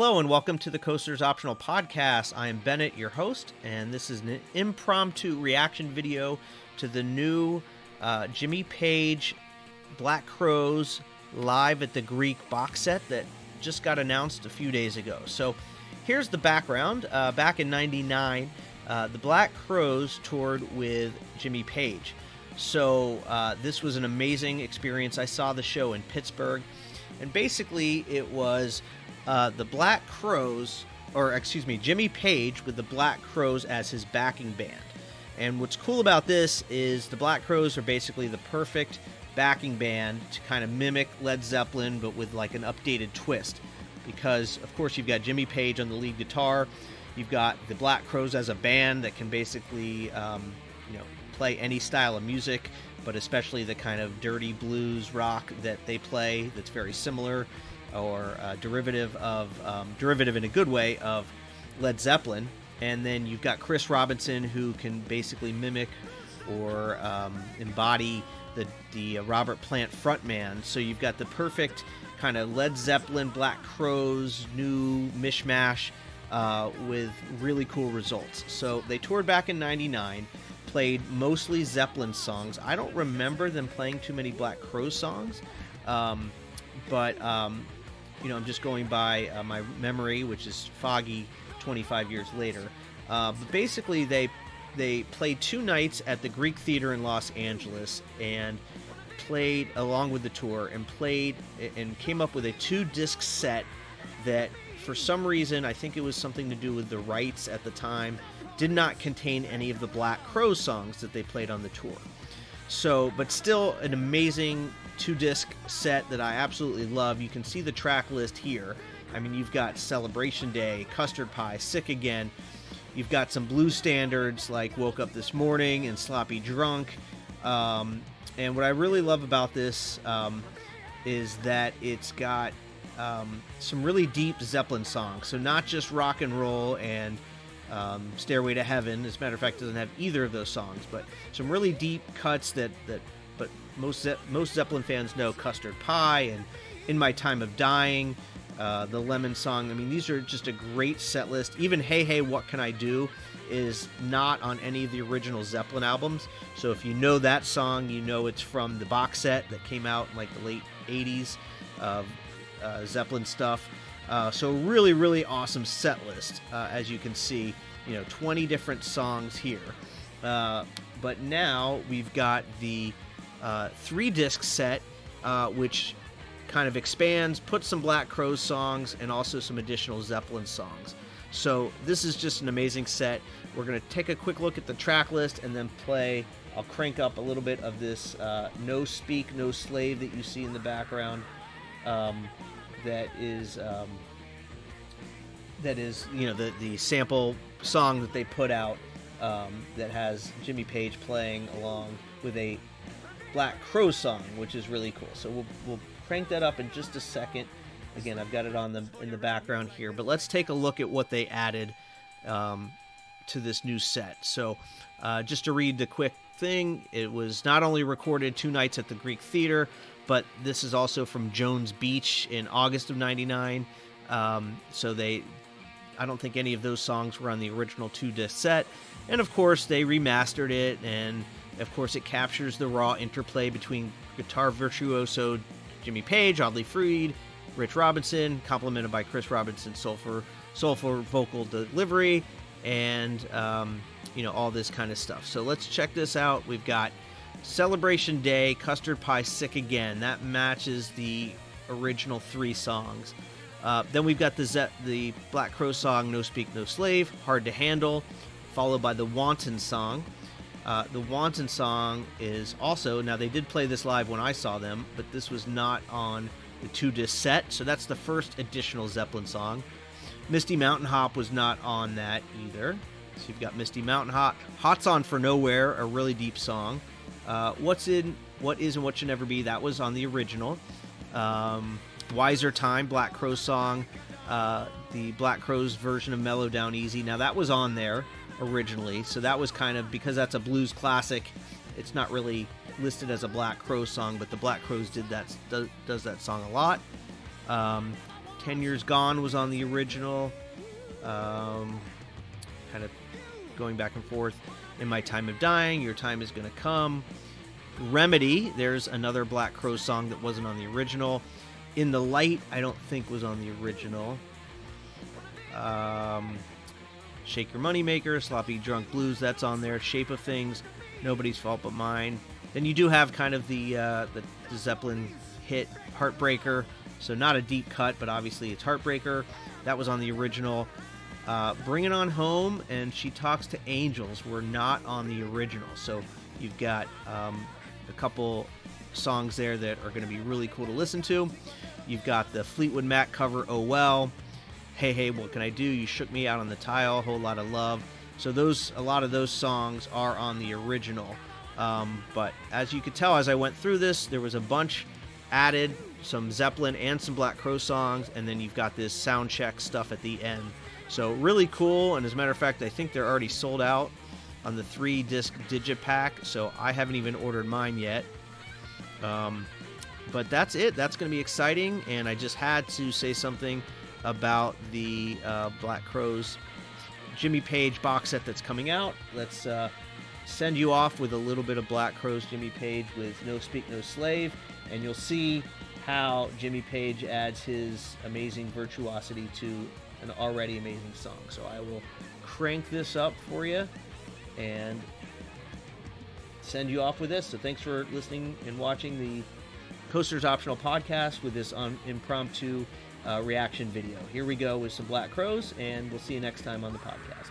Hello and welcome to the Coasters Optional Podcast. I am Bennett, your host, and this is an impromptu reaction video to the new Jimmy Page Black Crowes Live at the Greek box set that just got announced a few days ago. So here's the background. Back in '99, the Black Crowes toured with Jimmy Page. So this was an amazing experience. I saw the show in Pittsburgh, and basically it was the Black Crowes, Jimmy Page with the Black Crowes as his backing band. And what's cool about this is the Black Crowes are basically the perfect backing band to kind of mimic Led Zeppelin, but with like an updated twist. Because, of course, you've got Jimmy Page on the lead guitar. You've got the Black Crowes as a band that can basically, play any style of music, but especially the kind of dirty blues rock that they play that's very similar, or derivative in a good way of Led Zeppelin. And then you've got Chris Robinson, who can basically mimic or embody the Robert Plant frontman. So you've got the perfect kind of Led Zeppelin, Black Crowes, new mishmash with really cool results. So they toured back in '99, played mostly Zeppelin songs. I don't remember them playing too many Black Crowes songs, but I'm just going by my memory, which is foggy 25 years later. But basically, they played 2 nights at the Greek Theater in Los Angeles and played along with the tour and came up with a 2-disc set that, for some reason, I think it was something to do with the rights at the time, did not contain any of the Black Crowes songs that they played on the tour. So, but still an amazing 2-disc set that I absolutely love. You can see the track list here. I mean, you've got Celebration Day, Custard Pie, Sick Again. You've got some blues standards like Woke Up This Morning and Sloppy Drunk. And what I really love about this is that it's got some really deep Zeppelin songs. So not just rock and roll and Stairway to Heaven. As a matter of fact, it doesn't have either of those songs, but some really deep cuts that most Zeppelin fans know. Custard Pie and In My Time of Dying, the Lemon Song. I mean, these are just a great set list. Even Hey Hey What Can I Do is not on any of the original Zeppelin albums. So if you know that song, you know it's from the box set that came out in like the late 80s of Zeppelin stuff. So really, really awesome set list, as you can see. 20 different songs here. But now we've got the 3-disc set, which kind of expands, puts some Black Crowes songs and also some additional Zeppelin songs. So this is just an amazing set. We're going to take a quick look at the track list and then play. I'll crank up a little bit of this No Speak, No Slave that you see in the background. That is the sample song that they put out that has Jimmy Page playing along with a Black Crowes song, which is really cool. So we'll crank that up in just a second. Again, I've got it in the background here, but let's take a look at what they added to this new set. So just to read the quick thing, it was not only recorded 2 nights at the Greek Theater, but this is also from Jones Beach in August of '99. So I don't think any of those songs were on the original 2-disc set. And of course, they remastered it, and of course, it captures the raw interplay between guitar virtuoso Jimmy Page, Audley Freed, Rich Robinson, complemented by Chris Robinson's soulful vocal delivery, and all this kind of stuff. So let's check this out. We've got Celebration Day, Custard Pie, Sick Again. That matches the original 3 songs. Then we've got the Black Crowes song, No Speak, No Slave, Hard to Handle, followed by the Wanton song. The Wanton song is also, now they did play this live when I saw them, but this was not on the 2-disc set, so that's the first additional Zeppelin song. Misty Mountain Hop was not on that either. So you've got Misty Mountain Hop. Hot's On For Nowhere, a really deep song. What Is and What Should Never Be, that was on the original. Wiser Time, Black Crowes song, the Black Crowes version of Mellow Down Easy. Now that was on there originally, so that was kind of, because that's a blues classic, it's not really listed as a Black Crowes song, but the Black Crowes does that song a lot. 10 Years Gone was on the original. Kind of going back and forth. In My Time of Dying, Your Time Is Gonna Come. Remedy, there's another Black Crowes song that wasn't on the original. In the Light, I don't think was on the original. Shake Your Moneymaker, Sloppy Drunk Blues, that's on there. Shape of Things, Nobody's Fault But Mine. Then you do have kind of the Zeppelin hit Heartbreaker, so not a deep cut, but obviously it's Heartbreaker. That was on the original. Bring It On Home and She Talks to Angels were not on the original, so you've got a couple songs there that are going to be really cool to listen to. You've got the Fleetwood Mac cover, Oh Well, Hey Hey What Can I Do, You Shook Me Out on the Tile, Whole Lot of Love. So a lot of those songs are on the original. But as you could tell as I went through this, there was a bunch added, some Zeppelin and some Black Crowes songs, and then you've got this sound check stuff at the end. So really cool, and as a matter of fact, I think they're already sold out on the 3-disc Digipack, so I haven't even ordered mine yet. But that's it. That's going to be exciting, and I just had to say something about the Black Crowes Jimmy Page box set that's coming out. Let's send you off with a little bit of Black Crowes Jimmy Page with No Speak No Slave, and you'll see how Jimmy Page adds his amazing virtuosity to an already amazing song. So I will crank this up for you and send you off with this. So thanks for listening and watching the Coasters Optional podcast with this impromptu reaction video. Here we go with some Black Crowes, and we'll see you next time on the podcast.